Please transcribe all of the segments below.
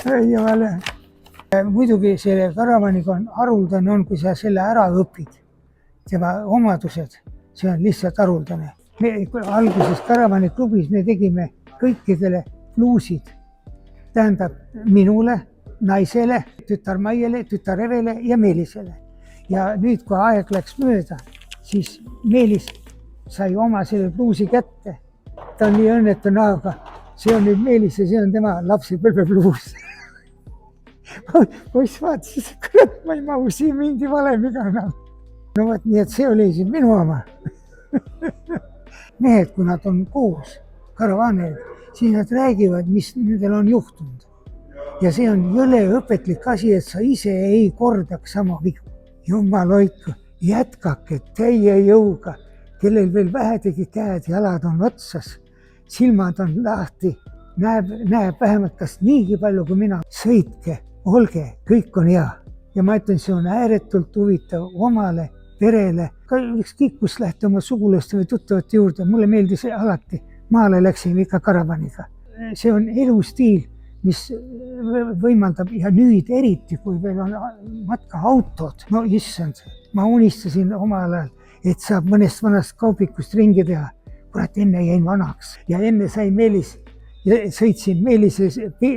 jumala. Muidugi selle karavaniga on haruldane on, kui sa selle ära õpid, tema omadused, see on lihtsalt haruldane. Alguses karavani klubis me tegime kõikidele pluusid, tähendab minule, naisele, tütar Maiele, tütar Evele ja Meelisele. Ja nüüd, kui aeg läks mööda, siis Meelis sai oma selle pluusi kätte. Ta on nii õnnetu näoga. See on nüüd Meelis ja see on tema lapsepõlvepluus. Poiss vaatas, kurat, ma ei mahu siin mingi valemiga enam. No võt, nii et see oli siin minu oma. Mehed, kui nad on koos karavaanil, siis nad räägivad, mis nendel on juhtunud. Ja see on jõle õpetlik asi, et sa ise ei kordaks sama vigu. Jumal hoidku, jätkake täie jõuga, kellel veel vähedegi käed, jalad on otsas, silmad on lahti, näeb vähemalt kas niigi palju kui mina. Sõitke, olge, kõik on hea. Ja ma ütlen, see on ääretult huvitav omale, perele, ka ükskõik kus lähte oma sugulaste või tuttavate juurde. Mulle meeldis alati, maale läksime ikka karavaniga. See on elustiil, mis võimaldab ja nüüd eriti, kui veel on matkaautod. No issand, ma unistasin omal ajal, et saab mõnest vanast kaubikust ringi teha. Kurat, enne jäin vanaks ja enne sai Meelis ja sõitsin Meelise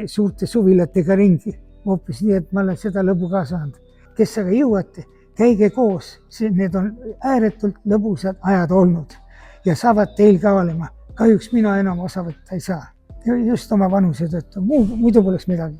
suurte suvilatega ringi. Hoopis nii, et ma olen seda lõbu ka saanud. Kes aga jõuate, käige koos. Need on ääretult lõbusad ajad olnud ja saavad teil ka olema. Kahjuks mina enam osa võtta ei saa. Just oma vanuse tõttu. Muidu poleks midagi.